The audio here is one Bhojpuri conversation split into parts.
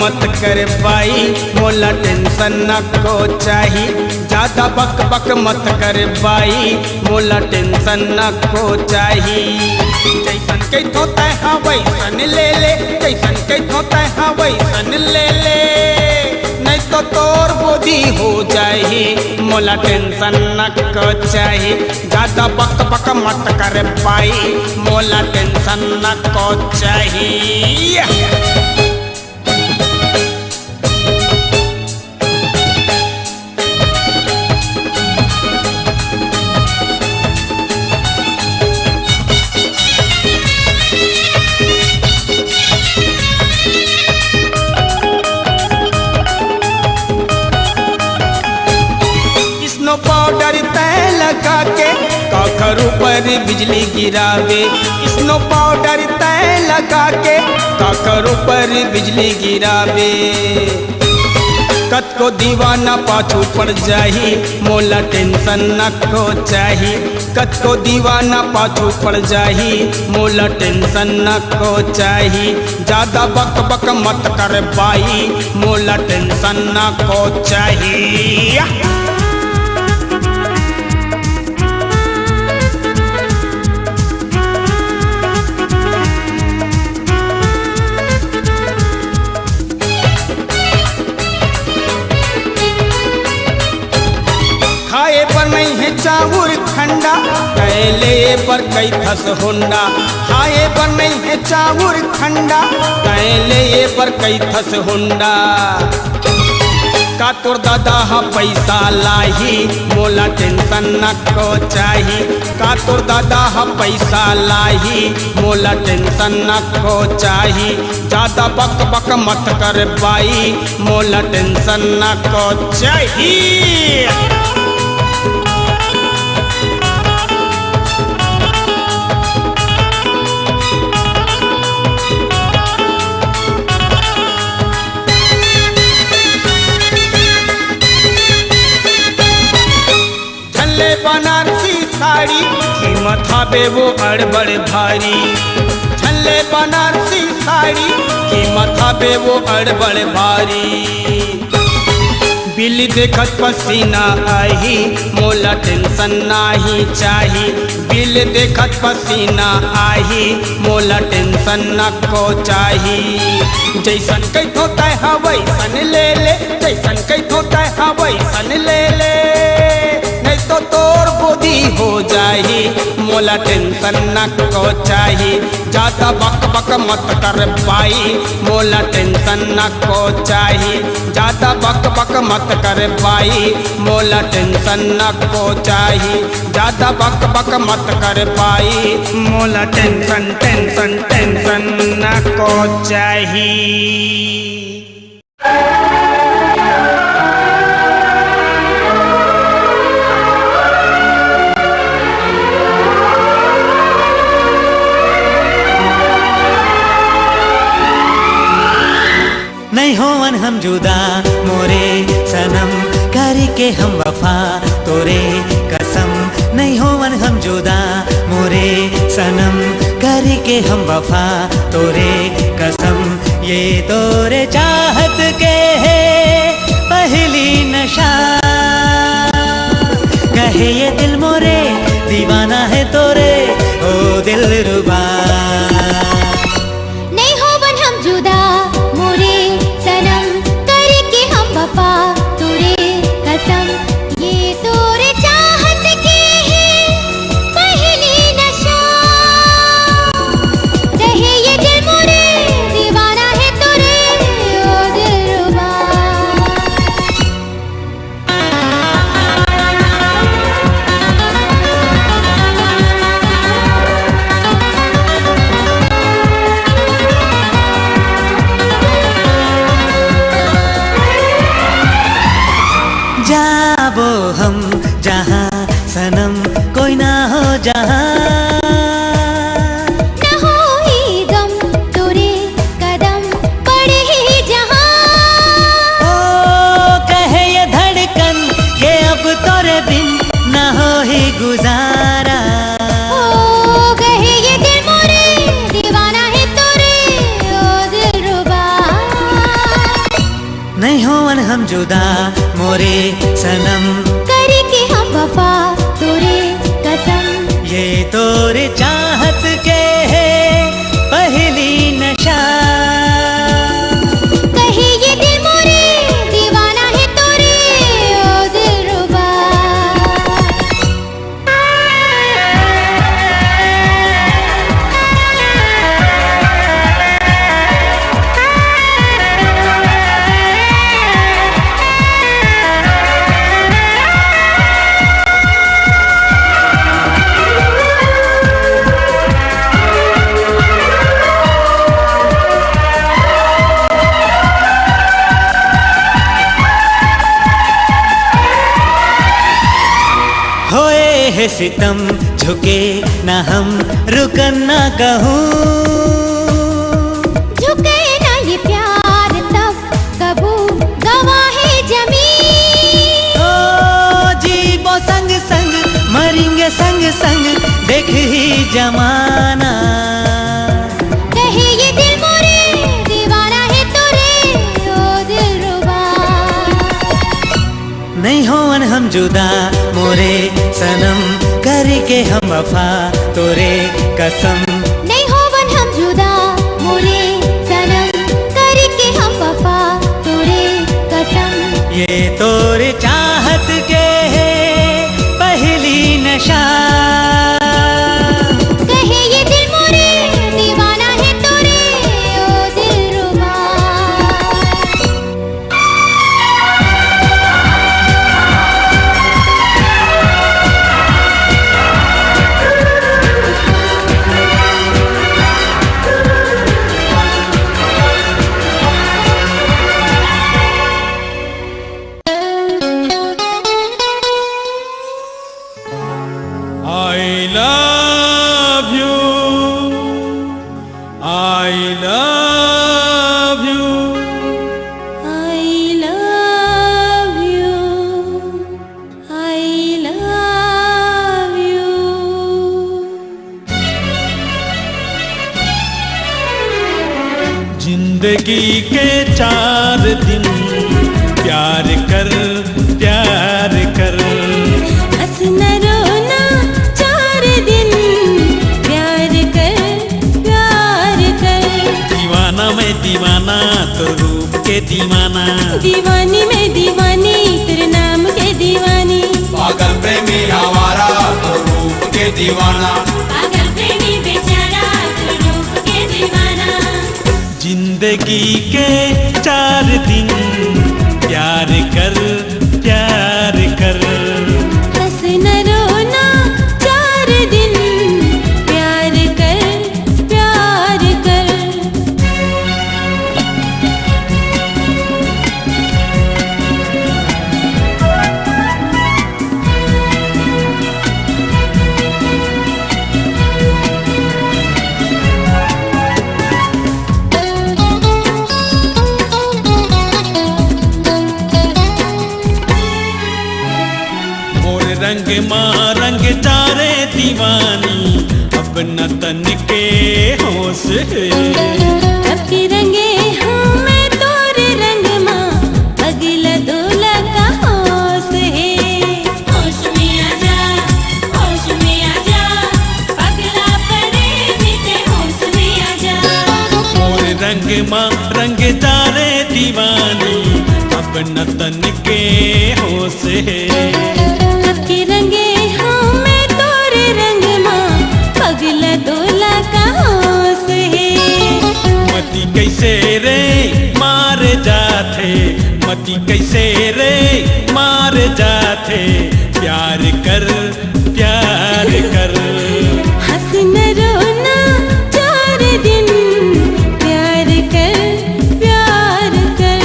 मत कर बाई, मोला टेंशन न को चाही। ज्यादा बक बक मत कर बाई, मोला टेंशन न को चाही। जैसन कैथो तैहा वैसन ले ले, जैसन कैथो तैहा वैसन ले ले, नहीं तो तोर बोधी हो जाही। मोला टेंशन न को चाही। ज्यादा बक बक मत कर पाई, मोला टेंशन न को चाही। पाउडर तय लगा के काखर ऊपर बिजली गिरावे। स्नो पाउडर तय लगा के काखर ऊपर बिजली गिरावे। कत को दीवाना पाछू पड़ जाही, मोला टेंशन न को चाही। कत को दीवाना पाछू पड़ जाही, मोला टेंशन न को चाही। ज्यादा बक बक मत कर बाई, मोला टेंशन न को चाही। खाए पर नहीं है चाउर खंडा, कैले पर कई थस होंडा। खाए पर नहीं है चाउर खंडा, कैले पर कई थस होंडा। का तोर दादा हा पैसा लाही, मोला टेंशन न को चाही। का तोर दादा हा पैसा लाही, मोला टेंशन न को चाही। ज्यादा बक बक मत कर बाई, मोला टेंशन न को चाही। बनारसी साड़ी कीमत हवे वो अड़बड़ भारी। झल्ले बनारसी साड़ी कीमत हवे वो अड़बड़ भारी। बिल देखत पसीना आही, मोला टेंशन नाही चाही। बिल देखत पसीना आही, मोला टेंशन न को चाही। जैसन कैथो तैहा वैसन ले ले, जैसन कैथो तैहा वैसन ले ले, नहीं तो तोर बोधी हो जाही। मोला टेंशन न को चाही। ज्यादा बक बक मत कर पाई, मोला टेंशन न को चाही। ज्यादा बक बक मत कर पाई, मोला टेंशन न को चाही। ज्यादा बक बक मत कर पाई, मोला टेंशन टेंशन टेंशन न को चाही। नहीं होवन हम जुदा मोरे सनम, करके हम वफा तोरे कसम। नहीं होवन हम जुदा मोरे सनम, करके हम वफा तोरे कसम। ये तोरे चाहत के है पहली नशा, कहे ये दिल मोरे दीवाना है तोरे ओ दिलरुबा। जाबो हम जहाँ सनम कोई ना हो जहाँ, न हो ही गम तोरे कदम पड़े ही जहाँ। ओ कहे ये धड़कन के अब तोरे बिन न हो ही गुजारा। ओ कहे ये दिल मोरे दीवाना है तोरे ओ दिलरुबा। जुदा मोरे सनम, करके हम वफा तोरे कसम। ये तोरे चाहत के है पहली नशा। कहे ये दिल मोरे दीवाना है तोरे, ओ दिलरुबा। होए है सितम झुके ना हम, रुकन ना कहूँ। झुके ना ये प्यार तब कबू गवाहे जमीन। ओ जीवो संग संग मरेंगे संग संग, देख ही जमाना। कहे ये दिल मोरे दीवाना है तोरे, ओ दिलरुबा। नहीं होवन हम जुदा मोरे सनम, करके हम वफा तोरे कसम। नहीं होवन हम जुदा मोरे सनम, करके हम वफा तोरे कसम। ये तोरे चाहत के है पहली नशा। कहे ये दिल मोरे दीवाना है तोरे, ओ दिलरुबा। I love you, I love you, I love you, I love you। जिंदगी के 4 दिन प्यार कर, प्यार कर। हंसना रोना 4 दिन प्यार कर, प्यार कर। दीवाना मैं दीवाना तो रूप के दीवाना, दीवानी में दीवानी तेरे नाम के दीवानी। पागल प्रेमी आवारा तो रूप के दीवाना। पागल प्रेमी बेचारा तू रूप के दीवाना। जिंदगी के 4 दिन प्यार कर, प्यार कर। हंसना रोना 4 दिन प्यार कर, प्यार कर। रंग माँ रंग चारे दीवानी, अपना तन के होश है। अब की रंगे हूँ मैं तोरे रंग माँ, अगला दूल्हा का होश है। होश में आजा, होश में आजा, पगला पड़े जीते होश में आजा। मोर रंग माँ रंग चारे दीवानी, अपना तन के होश है। के रंगे हूँ मैं तोरे रंग माँ, पगला दूल्हा का होश है। मती कैसे रे मार जाते, मती कैसे रे मार जाते। प्यार कर, प्यार कर। हंसना रोना 4 दिन प्यार कर, प्यार कर।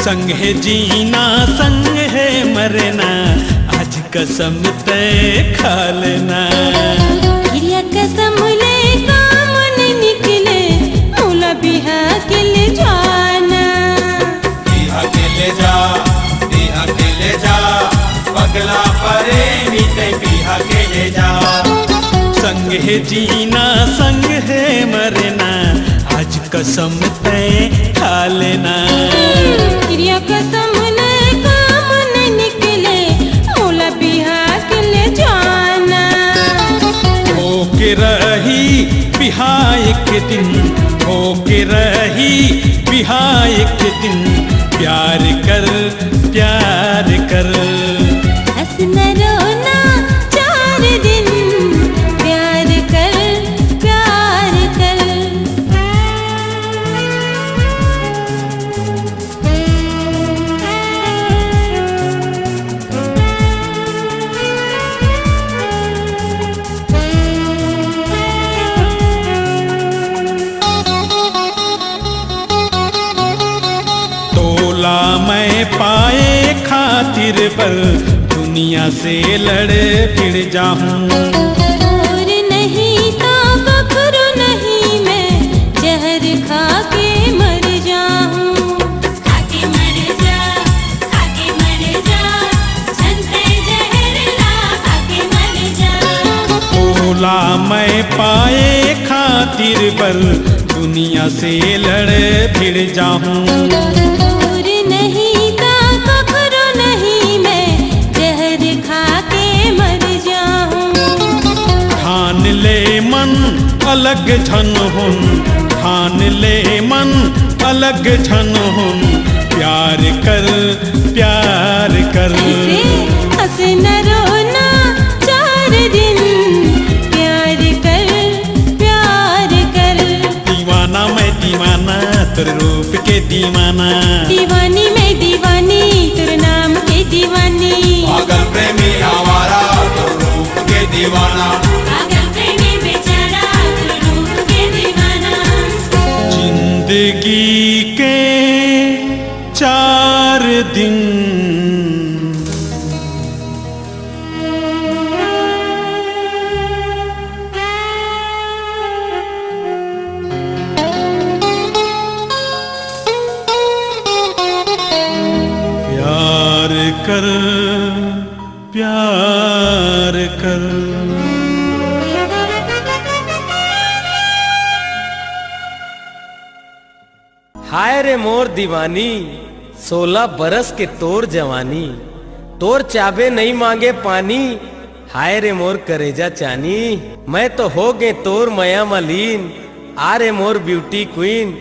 संग है जीना संग है मरना, आज कसम तय खा लेना। गिरिया कसम ले काम नहीं निकले, मौला बिहा के ले जाना। बिहा के ले जा। पगला प्रेमी ते बिहा के ले जा। संग है जीना संग है मरना, आज कसम तय खा लेना। क्रिया कसम ले काम न निकले, मोला बिहा के ले जाना। होके रही बिहा एक दिन, होके रही बिहा एक दिन, प्यार कर प्यार कर। हंसना रोना 4 दिन, प्यार कर प्यार कर। तोला मैं पाए खातिर पर दुनिया से लड़ फिर जाऊं। और नहीं तो बकरू नहीं, मैं जहर खा के मर जाऊं। खा के मर जा, खा के मर जा, संते जहर ला खा के मर जा। तोला मैं पाए खातिर पर दुनिया से लड़ फिर जाऊं। और नहीं तो बकरू नहीं, मैं जहर खा के मर जाऊं। ठान ले मन अलग झन हुन, ठान ले मन अलग झन हुन, प्यार कर प्यार कर। ऐसे हंसना रोना 4 दिन, प्यार कर प्यार कर। दीवाना मैं दीवाना तेरे रूप के दीवाना, दीवानी मैं दीवानी तेरे नाम के दीवानी। पागल प्रेमी आवारा तो रूप के दीवाना। पागल प्रेमी बेचारा तेरे रूप के दीवाना। जिंदगी के 4 दिन, प्यार कर प्यार कर। हाय रे मोर दीवानी, 16 बरस के तोर जवानी, तोर चाबे नहीं मांगे पानी। हाय रे मोर करेजा चानी, मैं तो हो गे तोर मया मलीन। आ रे मोर ब्यूटी क्वीन,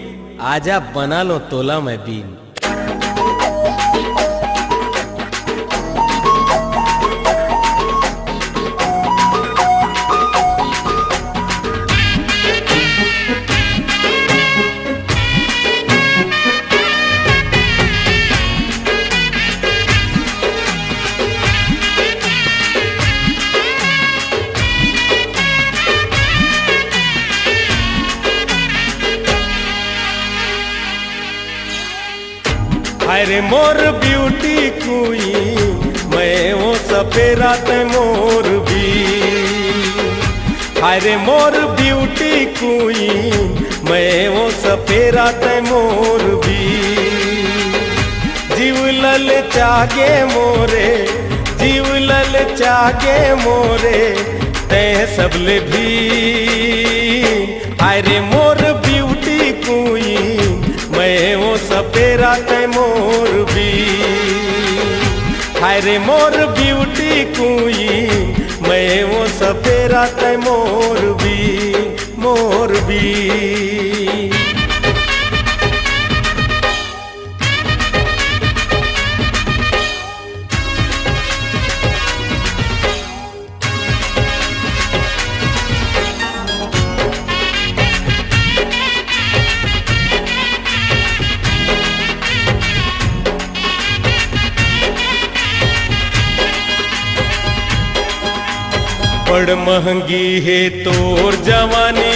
आजा बना लो तोला मैं बीन। अरे मोर ब्यूटी क्वीन, मैं वो सपेरा ते मोर भी। अरे मोर ब्यूटी क्वीन, मैं वो सपेरा ते मोर भी। जीव लल चागे मोरे, जीव लल चागे मोरे, ते सबले भी। अरे मोर ब्यूटी क्वीन, मैं वो सपेरा ते मोर भी। हाय रे मोर ब्यूटी क्वीन, मैं वो सपेरा ते मोर भी मोर भी। बड़ महंगी है तोर जवानी,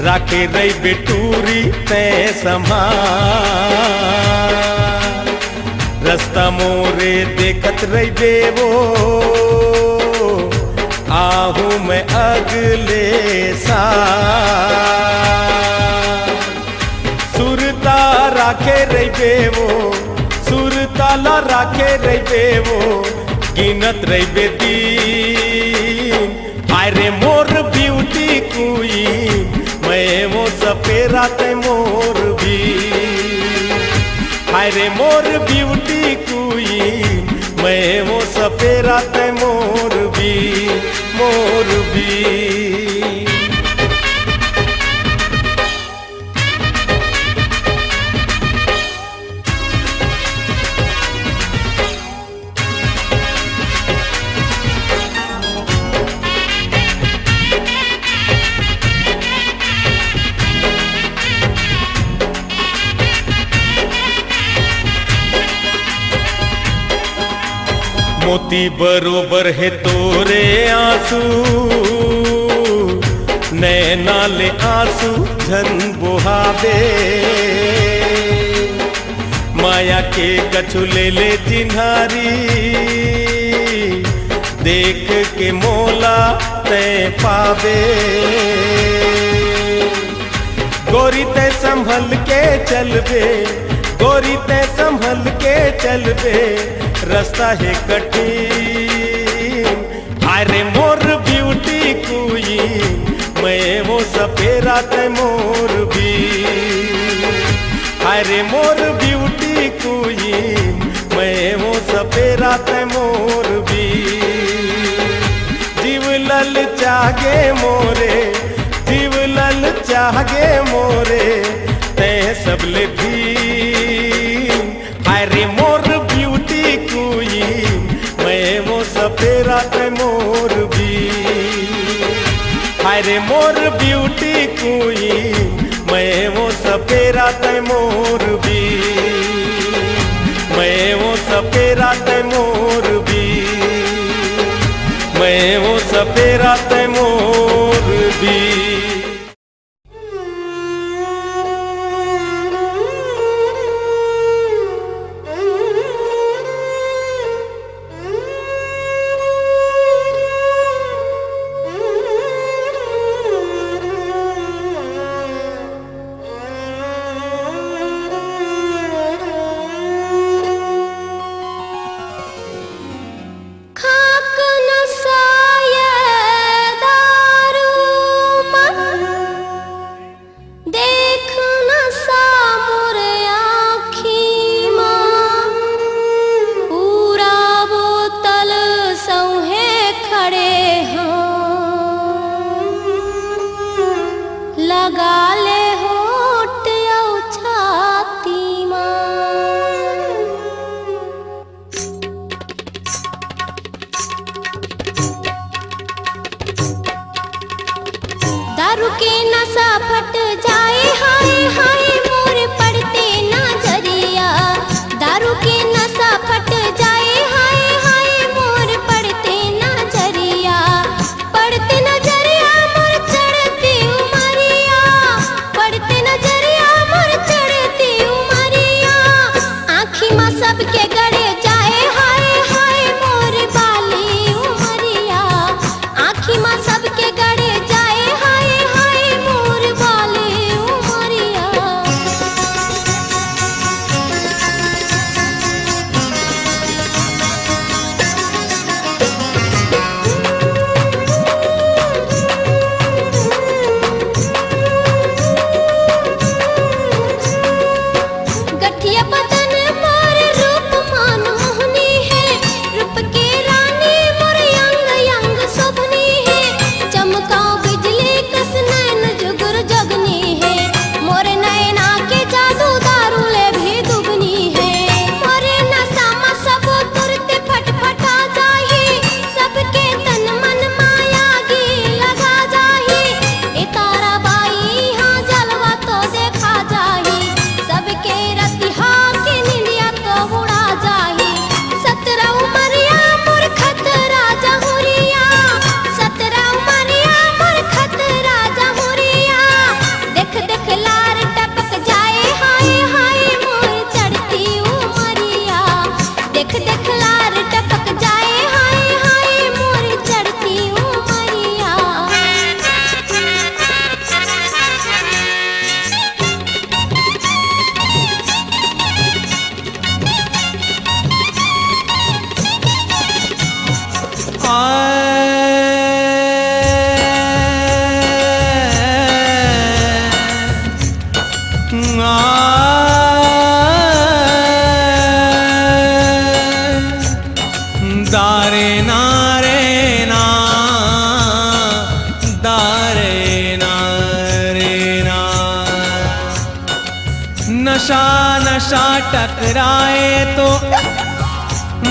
राखे रही बेटूरी ते संभाल। रास्ता मोरे देखत रही देवो, आहू मैं अगले साल। सुरता राखे रही देवो, सुरता वाला राखे रहे वो गिनत रहे दिन। हाय रे मोर ब्यूटी क्वीन मैं वो सपेरा ते मोर भी। हाय रे मोर ब्यूटी क्वीन मैं वो सपेरा ते मोर भी, मोर भी। मोती बरोबर है तोरे आंसू, नैना ले आंसू झन बुहावे। माया के कछु ले ले चिन्हारी, देख के मोला तय पावे। गोरी तय संभल के चलबे, गोरी तय संभल के चलबे, रास्ता है कठिन। हाय रे मोर ब्यूटी क्वीन मैं वो सपेरा ते मोर भी। हाय रे मोर ब्यूटी क्वीन मैं वो सपेरा ते मोर भी। जीव लल चागे मोरे, जीव लल चागे मोरे, ते सबले भी। हाय रे मोर ब्यूटी क्वीन मैं वो सपेरा ते मोर भी। हाय रे मोर ब्यूटी क्वीन मैं वो सपेरा ते मोर भी। मैं वो सपेरा ते मोर भी, मैं वो सपेरा ते मोर भी। दारू के नशा फट जाए हाय हाय मोर पड़ते नजरिया। दारू के नशा फट जाए हाय हाय मोर पड़ते नजरिया। पड़ते नजरिया मोर चढ़ती उमरिया, पड़ते नजरिया मोर चढ़ती उमरिया। आँखी में सबके गड़े जाए हाय हाय मोर बाली उमरिया। आँखी में सबके गड़े जाए हाय हाय मोर बाली दारे ना रे ना, दारे ना रे ना। नशा नशा टकराए तो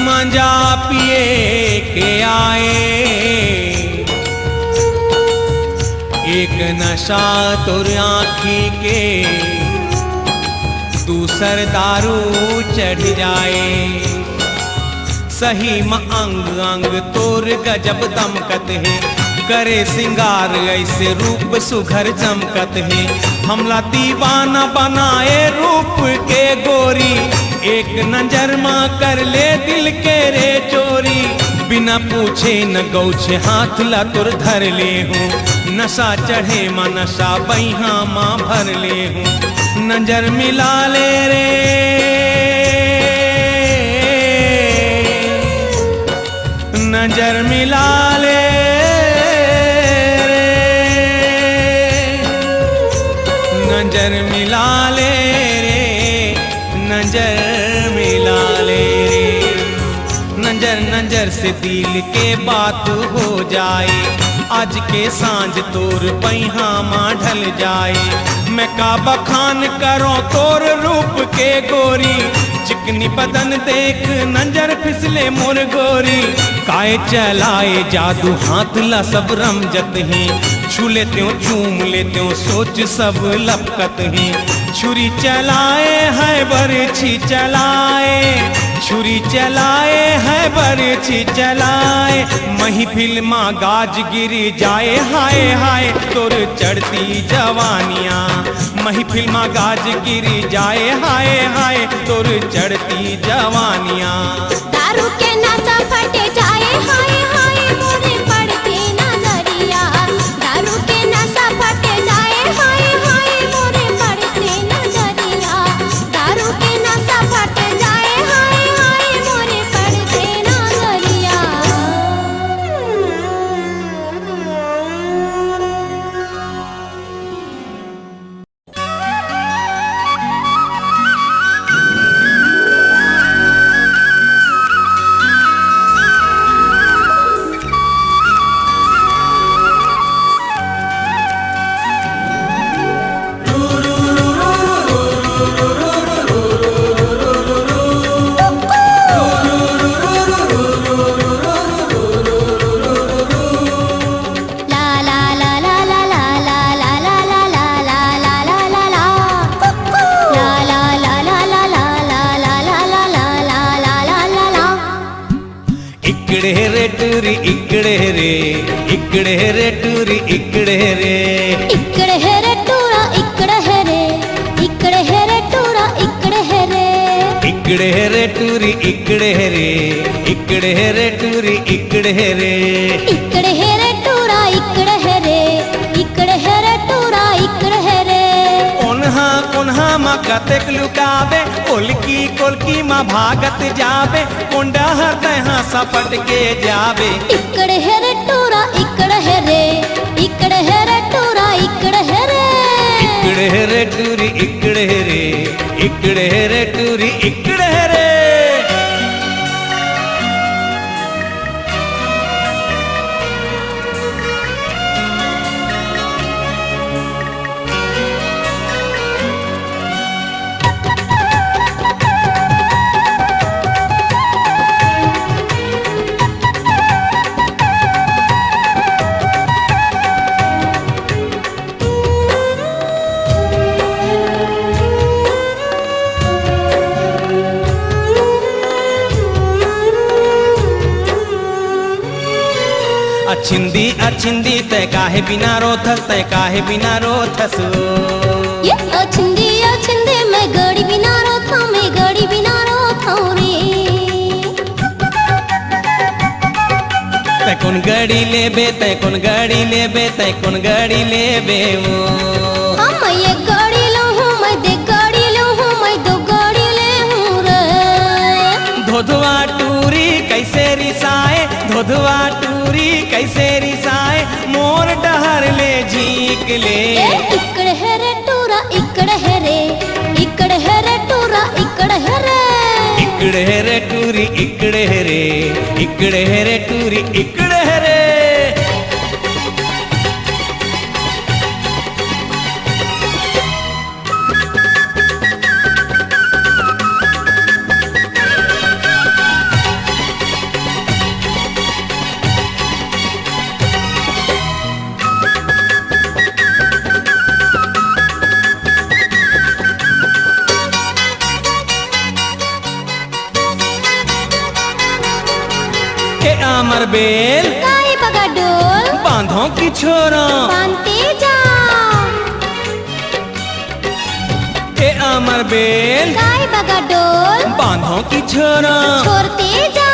मजा पिए के आए। एक नशा तोर आँखी के, दूसर दारू चढ़ जाए। सही म अंग अंग तोर गजब दमकत है, करे सिंगार ऐसे रूप सुघर चमकत है। हमला दीवाना बनाए रूप के गोरी, एक नजर माँ कर ले दिल के रे चोरी। बिना पूछे न गौछे हाथ ला तुर धर ले हूँ, नशा चढ़े माँ नशा बैहा माँ भर ले हूँ। नजर मिला ले रे, नजर मिला ले रे, नजर मिला ले रे, नजर मिला ले रे। नजर नजर से दिल के बात हो जाए, आज के सांझ तोर पैहा माँ ढल जाए। मैं का बखान करो तोर रूप के गोरी, चिकनी बदन देख नजर फिसले मोर गोरी। काय चलाए जादू हाथ ला सब रमजत हैं, छू लेते हो चूम लेते हो सोच सब लपकत हैं। छुरी चलाए है बरछी चलाए, छुरी चलाए है बरछी चलाए। महफिल माँ गाज गिर जाए हाय हाय तोर चढ़ती जवानियाँ। महफिल माँ गाज गिर जाए हाय हाय तोर चढ़ती जवानियाँ। दारू के नशा फट जाए हाय हाय मोरे पड़ते नजरिया। दारू के नशा फट जाए हाय हाय मोरे पड़ते नजरिया। दारू के नशा फट जाए हाय हाय मोरे पड़ते नजरिया। इकड़े रे टूरी इकड़े रे, इकड़े रे टूरी इकड़े रे। इकड़े है रे टूरा इकड़े है रे, इकड़े है रे टूरा इकड़े है रे। इकड़े रे टूरी इकड़े रे, इकड़े रे टूरी इकड़े रे। इकड़े है रे टूरा इकड़े है रे, इकड़े है रे टूरा इकड़े है रे। कोन्हा कोन्हा माँ कतेक लुकावे, कोलकी कोलकी माँ भागत जावे। कोंडा तहाँ सपट के जावे। इकड़े है रे टूरा इकड़े है रे, इकड़े है रे टूरा इकड़े है रे। इकड़े रे टूरी इकड़े रे, इकड़े रे टूरी इकड़े रे। अछिंदी अछिंदी तय काहे बिना रोथस, तय काहे बिना रोथस। ये अछिंदी मैं गड़ी बिना रोथा, मैं गड़ी बिना रोथा रे। तय कौन गड़ी लेबे, तय कौन गड़ी लेबे, तय कौन गड़ी लेबे वो। मैं ये गड़ी लो हूँ, मैं दे गड़ी लो हूँ, मैं दो गड़ी ले हूँ रे। धोधवा टूरी कैसे रिसाए, धोधवा टूरी कैसे रिसाए मोर डहर ले झीक ले। इकड़ है रे टूरा इकड़ है रे, इकड़ है रे टूरा इकड़ है रे। इकड़े है रे टूरी इकड़े है रे, इकड़े है रे टूरी इकड़े है रे। अमर बेल काई बगा डोल बांधो की छोरा बांधते जा। ए अमर बेल काई बगा डोल बांधो की छोरा छोड़ते जा।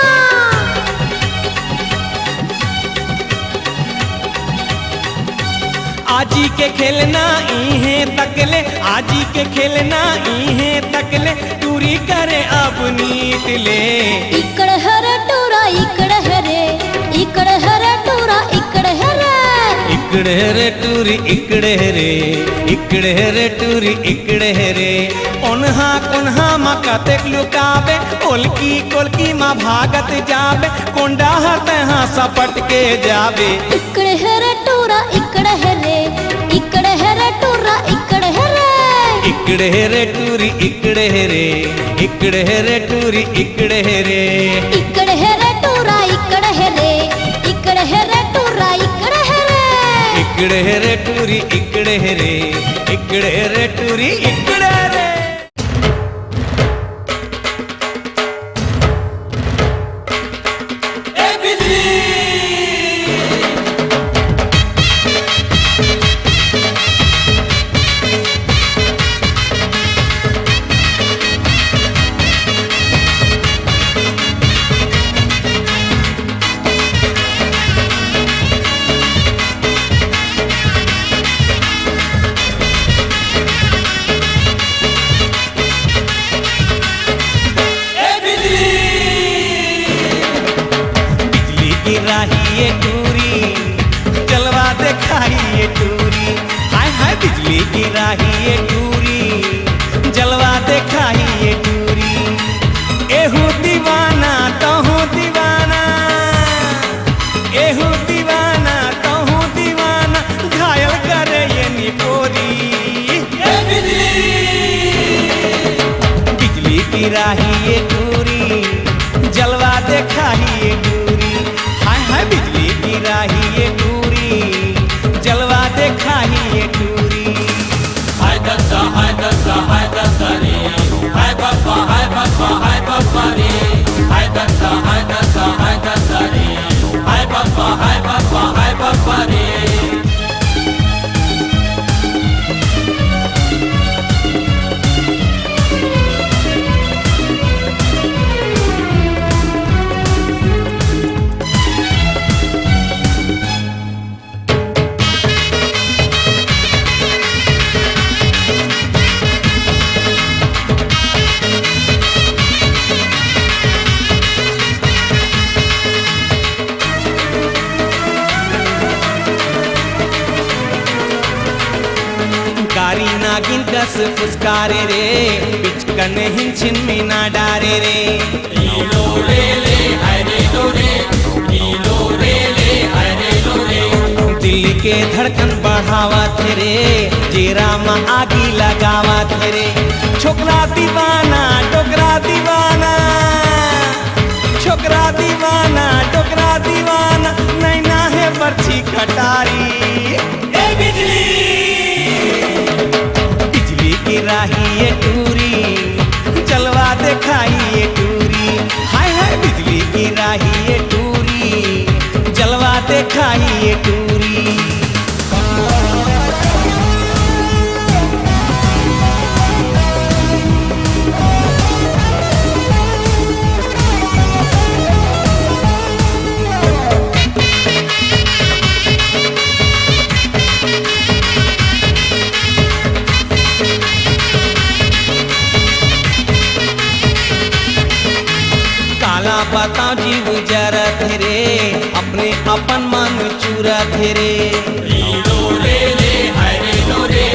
आजी के खेलना इहे तकले, आजी के खेलना इहे तकले टूरी करे अब नीत ले। इकड़ है रे टूरा इकड़ है रे, इकड़ है रे टूरा इकड़ है रे। इकड़े रे टूरी इकड़े रे, इकड़े रे टूरी इकड़े रे। ओन्हा कोन्हा मा कतेक लुकाबे, कोलकी कोलकी मा भागत जाबे, कोंडा हतहा सपट के जाबे। इकड़ है रे टूरा इकड़ है रे, इकड़ है रे टूरा इकड़ है रे। इकड़े रे टूरी इकड़े रे, इकड़े रे टूरी इकड़े रे। इकड़ है रे टूरा इकड़ है रे, इकड़ है रे टूरा इकड़ है रे। इकड़े रे टूरी इकड़े रे, इकड़े रे टूरी इकड़े रे। गिराही टूरी जलवा दिखाई टूरी, हाय हाय बिजली गिराही टूरी जलवा दिखाई टूरी। एहू दीवाना तहू दीवाना, एहू दीवाना तहू दीवाना घायल करे ये निपोरी। बिजली गिराही टूरी जलवा दिखाई टूरी, हाय हाय बिजली गिराही ये टूरी जलवा दिखाही ये टूरी। हाय दत्ता रे, हाय बाबा रे, हाय दत्ता रे, हाय बाबा रे। कारी नागिन कस फुसकारे रे, पिचकन हिंचिन मीना डारे रे। लो रे ले हाय रे लो रे, लो रे ले हाय रे लो रे। दिल के धड़कन बढ़ावा थे रे, जेरा में आगी लगावा थे रे। छोकरा दीवाना टोकरा दीवाना, छोकरा दीवाना टोकरा दीवाना नैना है बर्छी कटारी। बिजली गिराही ये टूरी जलवा दिखाई ये टूरी, हाय हाय बिजली गिराही ये टूरी जलवा दिखाई ये टूरी। काला बताओ गाँव जीव जरत रे, अपने अपन मन चूरत रे। लो रे ले हाय रे लो रे,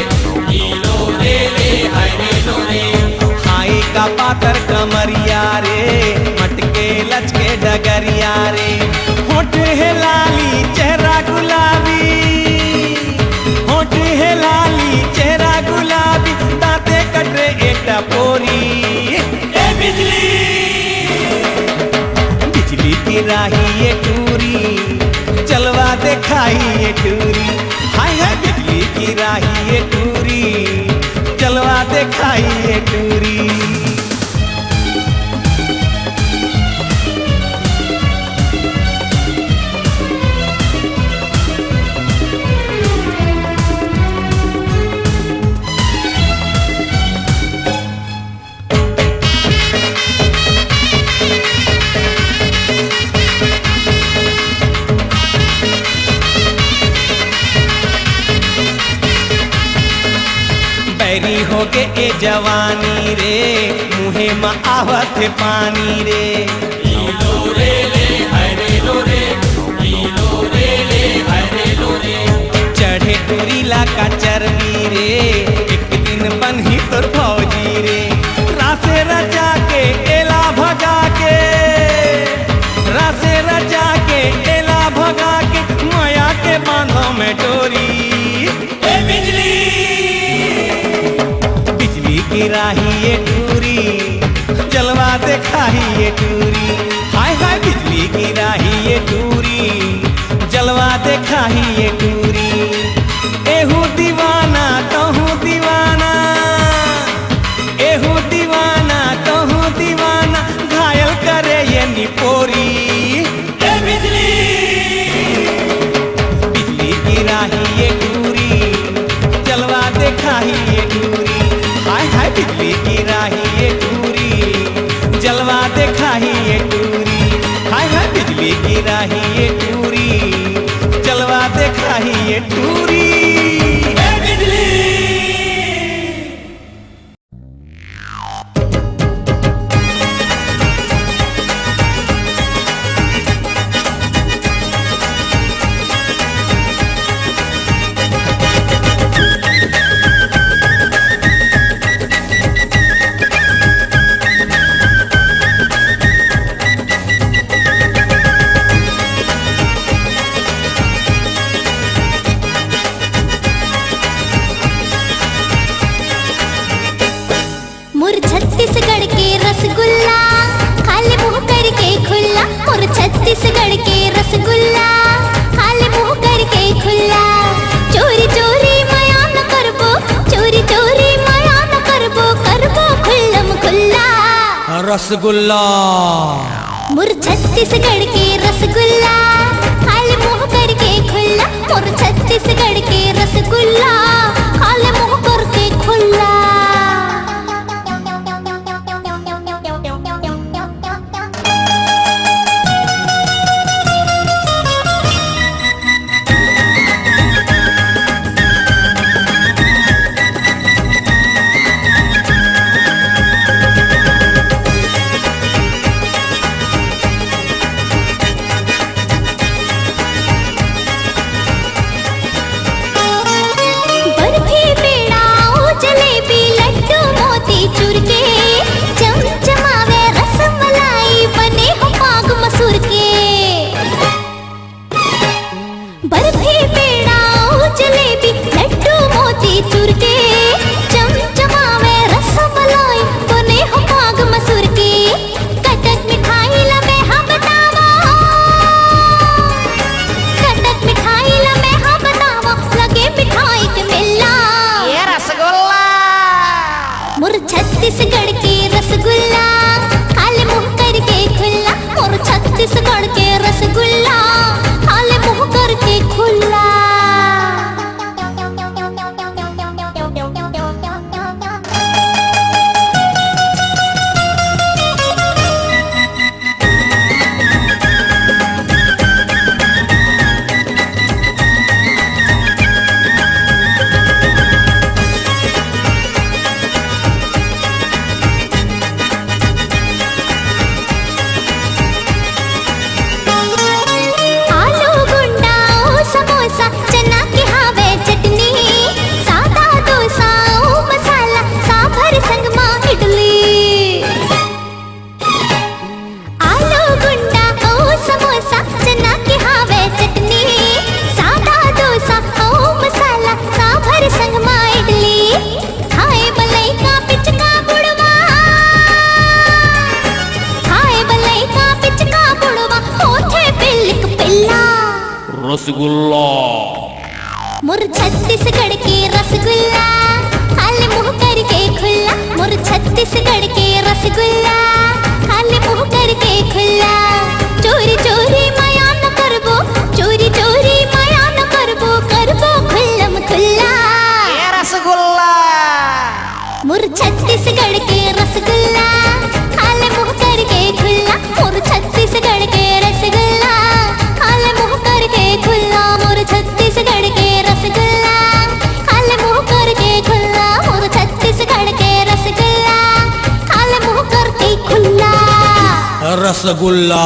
लो रे ले हाय रे लो रे। खाई का पातर कमरिया रे, मटके लचके डगरिया रे। होठ है लाली चेहरा गुलाबी, होठ है लाली चेहरा गुलाबी, दांते कटरे एक पोरी। ए बिजली बिजली की राही ये टूरी, चलवा दिखाई ये टूरी। हाय हाय बिजली की राही ये टूरी, चलवा दिखाई ये टूरी। बैरी हो के ए जवानी रे, मुहे में आवत पानी रे। लो रे ले हाय रे लो रे, लो रे ले हाय रे लो रे। चढ़े टूरीला का चर्बी रे, एक दिन बन्ही तोर फौजी रे। रासे रचा के एला भगा के, रासे रचा के एला भगा के, माया के बांधों में डोरी। ए बिजली बिजली की राही ये टूरी, जलवा दिखाई ये टूरी। हाय हाय बिजली की राही ये टूरी, जलवा दिखाई ये टूरी। एहू दीवाना तहू दीवाना, एहू दीवाना तहू दीवाना, घायल करे ये निपोरी। ए बिजली बिजली की राही ये टूरी, जलवा दिखाई ये टूरी। हाय हाय बिजली की राही ये टूरी, जलवा दिखाई ये टूरी। हाय हाय बिजली की राही ये टूरी, जलवा दिखाई ये टूरी। ए बिजली मुर छत्तीसगढ़ के रसगुल्ला, खाली मुंह करके खुल्ला। मुर छत्तीसगढ़ के रसगुल्ला, खाली मुंह करके खुल्ला। चोरी चोरी माया न करबो, चोरी चोरी माया न करबो, करबो खुल्लम खुल्ला। रसगुल्ला मुर छत्तीसगढ़ के रसगुल्ला, खाली मुंह करके खुल्ला। मुर छत्तीसगढ़ के रसगुल्ला, खाली मुंह करके खुल्ला। रसगुल्ला। मुर छत्तीसगढ़ के रसगुल्ला खाली मुंह करके खुल्ला। मुर छत्तीसगढ़ के रसगुल्ला खाली मुंह करके खुल्ला। चोरी चोरी माया न करबो, चोरी चोरी माया न करबो, करबो खुल्लम खुल्ला। रसगुल्ला मुर छत्तीसगढ़ के रसगुल्ला खाली मुंह करके खुल्ला। मुर छत्तीसगढ़ के रसगुल्ला खाली मुंह करके खुल्ला। मुर छत्तीसगढ़ के रसगुल्ला खाली मुंह करके खुल्ला। मुर छत्तीसगढ़ के रसगुल्ला खाली मुंह करके खुल्ला। रसगुल्ला।